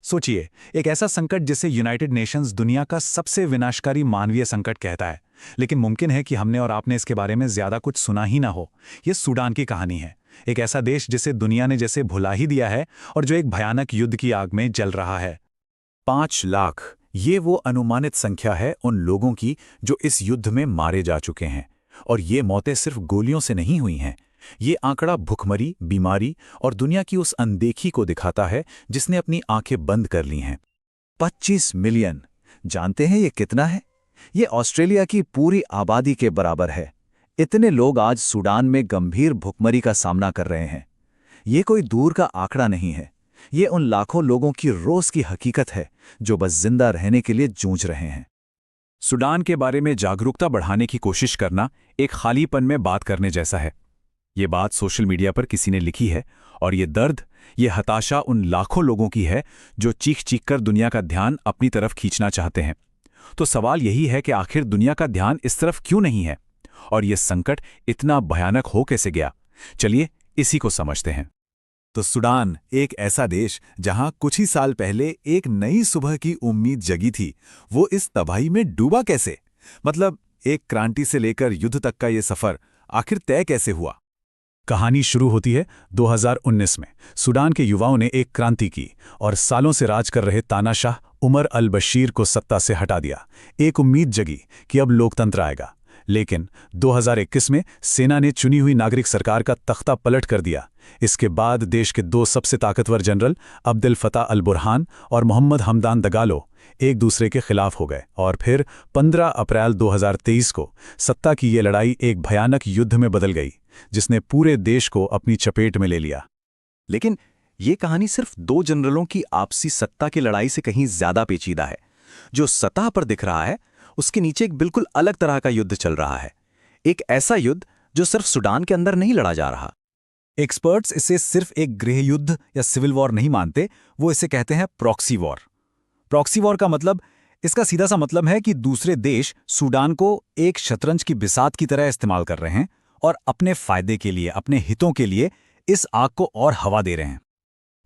सोचिए, एक ऐसा संकट जिसे यूनाइटेड नेशंस दुनिया का सबसे विनाशकारी मानवीय संकट कहता है, लेकिन मुमकिन है कि हमने और आपने इसके बारे में ज्यादा कुछ सुना ही ना हो। ये सूडान की कहानी है। एक ऐसा देश जिसे दुनिया ने जैसे भुला ही दिया है और जो एक भयानक युद्ध की आग में जल रहा है। 5 लाख, ये वो अनुमानित संख्या है उन लोगों की जो इस युद्ध में मारे जा चुके हैं। और ये मौतें सिर्फ गोलियों से नहीं हुई हैं। ये आंकड़ा भुखमरी, बीमारी और दुनिया की उस अनदेखी को दिखाता है जिसने अपनी आंखें बंद कर ली हैं। 25 मिलियन। जानते हैं ये कितना है? ये ऑस्ट्रेलिया की पूरी आबादी के बराबर है। इतने लोग आज सूडान में गंभीर भुखमरी का सामना कर रहे हैं। ये कोई दूर का आंकड़ा नहीं है। ये उन लाखों लोगों की रोज की हकीकत है जो बस जिंदा रहने के लिए जूझ रहे हैं। सूडान के बारे में जागरूकता बढ़ाने की कोशिश करना एक खालीपन में बात करने जैसा है। ये बात सोशल मीडिया पर किसी ने लिखी है और ये दर्द, ये हताशा उन लाखों लोगों की है जो चीख चीख कर दुनिया का ध्यान अपनी तरफ खींचना चाहते हैं। तो सवाल यही है कि आखिर दुनिया का ध्यान इस तरफ क्यों नहीं है और ये संकट इतना भयानक हो कैसे गया? चलिए इसी को समझते हैं। तो सूडान एक ऐसा देश जहां कुछ ही साल पहले एक नई सुबह की उम्मीद जगी थी, वो इस तबाही में डूबा कैसे? मतलब एक क्रांति से लेकर युद्ध तक का ये सफर आखिर तय कैसे हुआ? कहानी शुरू होती है 2019 में। सूडान के युवाओं ने एक क्रांति की और सालों से राज कर रहे तानाशाह उमर अल बशीर को सत्ता से हटा दिया। एक उम्मीद जगी कि अब लोकतंत्र आएगा। लेकिन 2021 में सेना ने चुनी हुई नागरिक सरकार का तख्ता पलट कर दिया। इसके बाद देश के 2 सबसे ताकतवर जनरल अब्देल फताह अल बुरहान और मोहम्मद हमदान दगालो एक दूसरे के खिलाफ हो गए और फिर 15 अप्रैल 2023 को सत्ता की ये लड़ाई एक भयानक युद्ध में बदल गई, जिसने पूरे देश को अपनी चपेट में ले लिया। लेकिन ये कहानी सिर्फ 2 जनरलों की आपसी सत्ता की लड़ाई से कहीं ज्यादा पेचीदा है। जो सतह पर दिख रहा है, उसके नीचे एक बिल्कुल अलग तरह का युद्ध चल रहा है। एक ऐसा युद्ध जो सिर्फ सूडान के अंदर नहीं लड़ा जा रहा। एक्सपर्ट्स इसे सिर्फ एक गृह युद्ध या सिविल वॉर नहीं मानते, वो इसे कहते हैं प्रॉक्सी वॉर। प्रॉक्सी वॉर का मतलब, इसका सीधा सा मतलब है कि दूसरे देश सूडान को एक शतरंज की बिसात की तरह इस्तेमाल कर रहे हैं और अपने फायदे के लिए, अपने हितों के लिए इस आग को और हवा दे रहे हैं।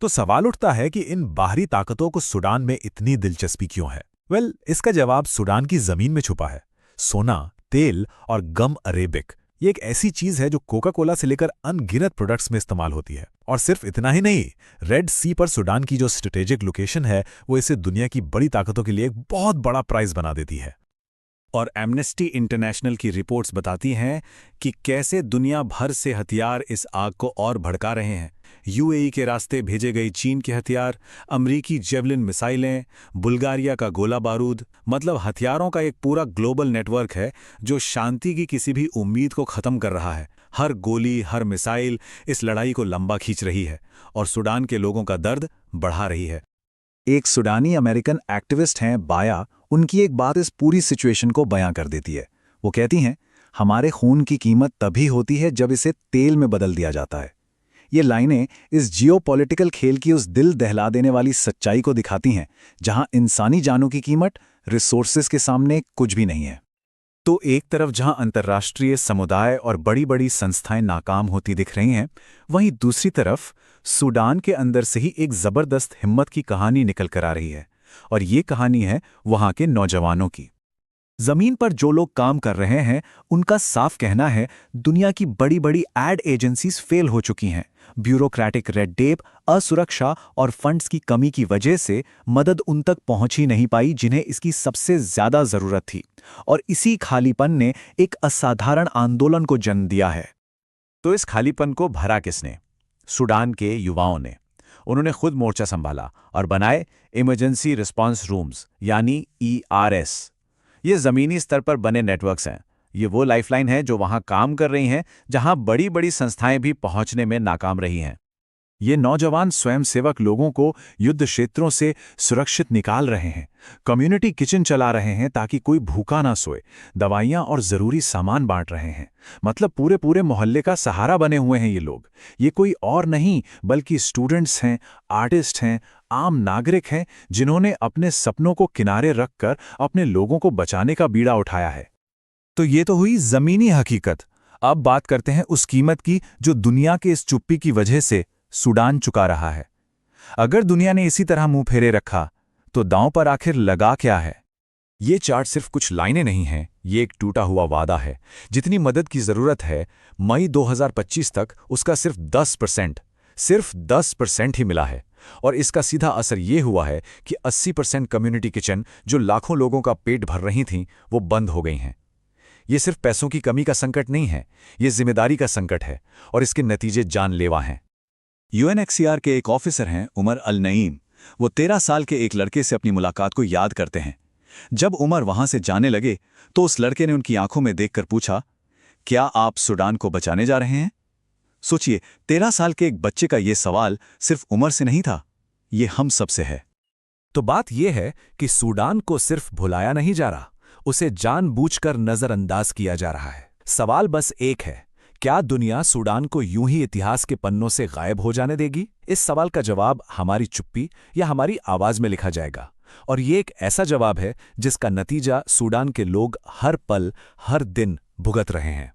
तो सवाल उठता है कि इन बाहरी ताकतों को सूडान में इतनी दिलचस्पी क्यों है? इसका जवाब सूडान की जमीन में छुपा है। सोना, तेल और गम अरेबिक, ये एक ऐसी चीज है जो कोका कोला से लेकर अनगिनत प्रोडक्ट्स में इस्तेमाल होती है। और सिर्फ इतना ही नहीं, रेड सी पर सूडान की जो स्ट्रेटेजिक लोकेशन है वो इसे दुनिया की बड़ी ताकतों के लिए एक बहुत बड़ा प्राइज बना देती है। और एमनेस्टी इंटरनेशनल की रिपोर्ट्स बताती हैं कि कैसे दुनिया भर से हथियार इस आग को और भड़का रहे हैं। यूएई के रास्ते भेजे गए चीन के हथियार, अमरीकी जेवलिन मिसाइलें, बुल्गारिया का गोला बारूद, मतलब हथियारों का एक पूरा ग्लोबल नेटवर्क है जो शांति की किसी भी उम्मीद को खत्म कर रहा है। हर गोली, हर मिसाइल इस लड़ाई को लंबा खींच रही है और सूडान के लोगों का दर्द बढ़ा रही है। एक सूडानी अमेरिकन एक्टिविस्ट हैं बाया, उनकी एक बात इस पूरी सिचुएशन को बयां कर देती है। वो कहती हैं, हमारे खून की कीमत तभी होती है जब इसे तेल में बदल दिया जाता है। ये लाइनें इस जियोपॉलिटिकल खेल की उस दिल दहला देने वाली सच्चाई को दिखाती हैं जहां इंसानी जानों की कीमत रिसोर्सेज के सामने कुछ भी नहीं है। तो एक तरफ जहां अंतर्राष्ट्रीय समुदाय और बड़ी बड़ी संस्थाएं नाकाम होती दिख रही हैं, वहीं दूसरी तरफ सूडान के अंदर से ही एक जबरदस्त हिम्मत की कहानी निकल कर आ रही है। और ये कहानी है वहां के नौजवानों की। जमीन पर जो लोग काम कर रहे हैं, उनका साफ कहना है, दुनिया की बड़ी बड़ी एड एजेंसीज फेल हो चुकी हैं। ब्यूरोक्रेटिक रेड टेप, असुरक्षा और फंड्स की कमी की वजह से मदद उन तक पहुंच ही नहीं पाई जिन्हें इसकी सबसे ज्यादा जरूरत थी। और इसी खालीपन ने एक असाधारण आंदोलन को जन्म दिया है। तो इस खालीपन को भरा किसने? सूडान के युवाओं ने। उन्होंने खुद मोर्चा संभाला और बनाए इमरजेंसी रिस्पांस रूम्स, यानी ERS। ये जमीनी स्तर पर बने नेटवर्क्स हैं। ये वो लाइफलाइन है जो वहां काम कर रही हैं जहां बड़ी बड़ी संस्थाएं भी पहुंचने में नाकाम रही हैं। ये नौजवान स्वयंसेवक लोगों को युद्ध क्षेत्रों से सुरक्षित निकाल रहे हैं, कम्युनिटी किचन चला रहे हैं ताकि कोई भूखा ना सोए, दवाइयां और जरूरी सामान बांट रहे हैं। मतलब पूरे पूरे मोहल्ले का सहारा बने हुए हैं ये लोग। ये कोई और नहीं बल्कि स्टूडेंट्स हैं, आर्टिस्ट हैं, आम नागरिक हैं जिन्होंने अपने सपनों को किनारे रखकर अपने लोगों को बचाने का बीड़ा उठाया है। तो ये तो हुई जमीनी हकीकत। अब बात करते हैं उस कीमत की जो दुनिया के इस चुप्पी की वजह से सूडान चुका रहा है। अगर दुनिया ने इसी तरह मुंह फेरे रखा तो दांव पर आखिर लगा क्या है? ये चार्ट सिर्फ कुछ लाइनें नहीं हैं, ये एक टूटा हुआ वादा है। जितनी मदद की जरूरत है, मई 2025 तक उसका सिर्फ 10% ही मिला है। और इसका सीधा असर ये हुआ है कि 80% कम्युनिटी किचन जो लाखों लोगों का पेट भर रही थीं, वो बंद हो गई हैं। ये सिर्फ पैसों की कमी का संकट नहीं है, ये जिम्मेदारी का संकट है, और इसके नतीजे जानलेवा हैं। UNHCR के एक ऑफिसर हैं उमर अल नईम। वो 13 साल के एक लड़के से अपनी मुलाकात को याद करते हैं। जब उमर वहां से जाने लगे तो उस लड़के ने उनकी आंखों में देखकर पूछा, क्या आप सूडान को बचाने जा रहे हैं? सोचिए, 13 साल के एक बच्चे का यह सवाल सिर्फ उमर से नहीं था, ये हम सब से है। तो बात यह है कि सूडान को सिर्फ भुलाया नहीं जा रहा, उसे जानबूझकर नजरअंदाज किया जा रहा है। सवाल बस एक है, क्या दुनिया सूडान को यूं ही इतिहास के पन्नों से गायब हो जाने देगी? इस सवाल का जवाब हमारी चुप्पी या हमारी आवाज में लिखा जाएगा। और ये एक ऐसा जवाब है जिसका नतीजा सूडान के लोग हर पल, हर दिन भुगत रहे हैं।